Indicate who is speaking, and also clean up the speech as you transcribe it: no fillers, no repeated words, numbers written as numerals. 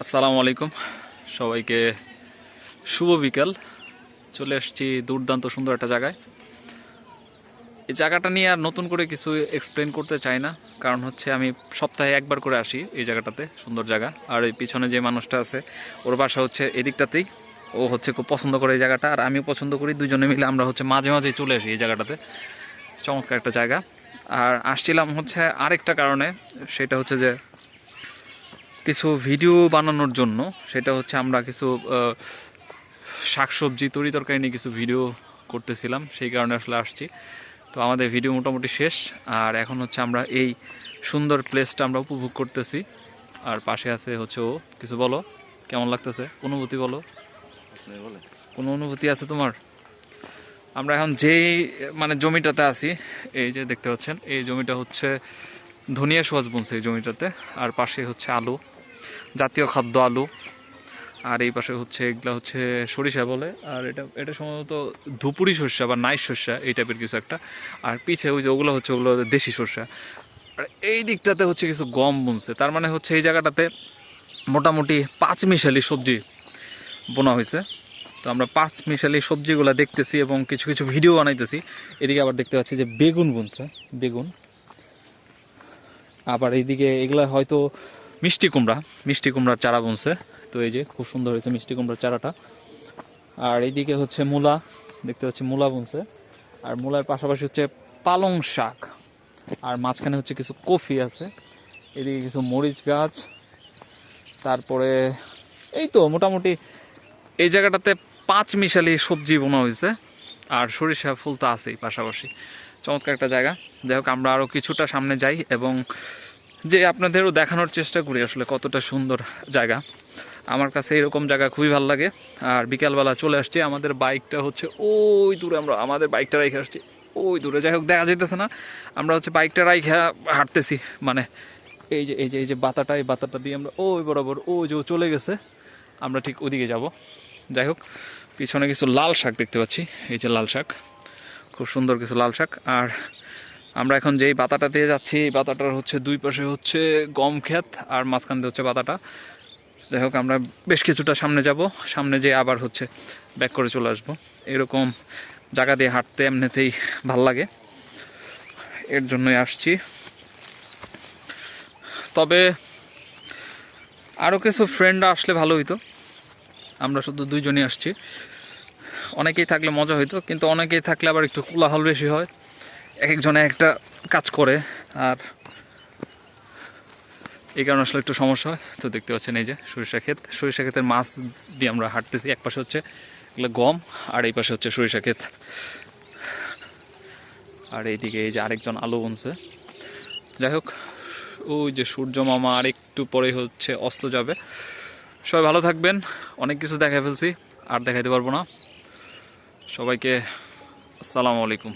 Speaker 1: আসসালামু আলাইকুম সবাইকে শুভ বিকাল। চলে আসছি দুর্দান্ত সুন্দর একটা জায়গায়। এই জায়গাটা নিয়ে আর নতুন করে কিছু এক্সপ্লেন করতে চাই না, কারণ হচ্ছে আমি সপ্তাহে একবার করে আসি এই জায়গাটাতে। সুন্দর জায়গা। আর এই পিছনে যে মানুষটা আছে ওর বাসা হচ্ছে এদিকটাতেই। ও হচ্ছে খুব পছন্দ করে এই জায়গাটা, আর আমিও পছন্দ করি। দুজনে মিলে আমরা হচ্ছে মাঝে মাঝেই চলে আসি এই জায়গাটাতে। চমৎকার একটা জায়গা। আর আসছিলাম হচ্ছে আরেকটা কারণে, সেটা হচ্ছে যে কিছু ভিডিও বানানোর জন্য। সেটা হচ্ছে আমরা কিছু শাকসবজি তরি তরকারি নিয়ে কিছু ভিডিও করতেছিলাম, সেই কারণে আসলে আসছি। তো আমাদের ভিডিও মোটামুটি শেষ, আর এখন হচ্ছে আমরা এই সুন্দর প্লেসটা আমরা উপভোগ করতেছি। আর পাশে আছে হচ্ছে ও। কিছু বলো, কেমন লাগতেছে, অনুভূতি বলো। কোনো অনুভূতি আছে তোমার? আমরা এখন যেই জমিটাতে আছি, এই যে দেখতে পাচ্ছেন, এই জমিটা হচ্ছে ধনিয়া সোয়াজ বুনছে এই জমিটাতে। আর পাশে হচ্ছে আলু, জাতীয় খাদ্য আলু। আর এই পাশে হচ্ছে এগুলা হচ্ছে সরিষা বলে, আর এটা এটা সম্ভবত ধুপুরি শস্যা বা নাইস শস্যা এই টাইপের কিছু একটা। আর পিছে ওই যে ওগুলো হচ্ছে ওগুলো দেশি শস্যা। আর এই দিকটাতে হচ্ছে কিছু গম বুনছে। তার মানে হচ্ছে এই জায়গাটাতে মোটামুটি পাঁচ মিশালি সবজি বোনা হয়েছে। তো আমরা পাঁচ মিশালি সবজিগুলো দেখতেছি এবং কিছু কিছু ভিডিও বানাইতেছি। এদিকে আবার দেখতে পাচ্ছি যে বেগুন বুনছে, বেগুন। আবার এইদিকে এগুলা হয়তো মিষ্টি কুমড়ার চারা বুনছে। তো এই যে খুব সুন্দর হয়েছে মিষ্টি কুমড়ার চারাটা। আর এইদিকে হচ্ছে মূলা, দেখতে পাচ্ছি মূলা বুনছে। আর মূলার পাশাপাশি হচ্ছে পালং শাক। আর মাঝখানে হচ্ছে কিছু কফি আছে। এদিকে কিছু মরিচ গাছ। তারপরে এই তো মোটামুটি এই জায়গাটাতে পাঁচ মিশালি সবজি বোনা হয়েছে। আর সরিষা ফুল তো আছেই পাশাপাশি। চমৎকার একটা জায়গা। যাই হোক, আমরা আরও কিছুটা সামনে যাই এবং যে আপনাদেরও দেখানোর চেষ্টা করি আসলে কতটা সুন্দর জায়গা। আমার কাছে এরকম জায়গা খুবই ভালো লাগে। আর বিকালবেলা চলে আসছি, আমাদের বাইকটা হচ্ছে ওই দূরে, আমরা আমাদের বাইকটা রেখে আসছি ওই দূরে। যাই হোক, দেখা যাইতেছে না, আমরা হচ্ছে বাইকটা রেখে হাঁটতেছি। এই যে বাতাটা, এই বাতাটা দিয়ে আমরা ওই বরাবর ওই যে চলে গেছে, আমরা ঠিক ওদিকে যাব। যাই হোক, পিছনে কিছু লাল শাক দেখতে পাচ্ছি। এই যে লাল শাক, খুব সুন্দর কিছু লাল শাক। আর আমরা এখন যেই বাতাটা দিয়ে যাচ্ছি, এই বাতাটার হচ্ছে দুই পাশে হচ্ছে গম ক্ষেত, আর মাঝখান দিয়ে হচ্ছে বাতাটা। যাই হোক, আমরা বেশ কিছুটা সামনে যাব, সামনে যেয়ে আবার হচ্ছে ব্যাক করে চলে আসবো। এরকম জায়গা দিয়ে হাঁটতে এমনিতেই ভাল লাগে, এর জন্যই আসছি। তবে আরও কিছু ফ্রেন্ড আসলে ভালো হইতো, আমরা শুধু দুইজনই আসছি। অনেকেই থাকলে মজা হইতো, কিন্তু অনেকেই থাকলে আবার একটু কোলাহল বেশি হয়, এক একজনে একটা কাজ করে, আর এই কারণে আসলে একটু সমস্যা হয়। তো দেখতে পাচ্ছেন এই যে সরিষা ক্ষেত, সরিষা ক্ষেতের মাছ দিয়ে আমরা হাঁটতেছি। এক পাশে হচ্ছে এগুলো গম, আর এই পাশে হচ্ছে সরিষা ক্ষেত। আর এইদিকে এই যে আরেকজন আলু বুনছে। যাই হোক, ওই যে সূর্য মামা আর একটু পরে হচ্ছে অস্ত যাবে। সবাই ভালো থাকবেন। অনেক কিছু দেখাই ফেলছি, আর দেখাইতে পারবো না। সবাইকে আসসালামু আলাইকুম।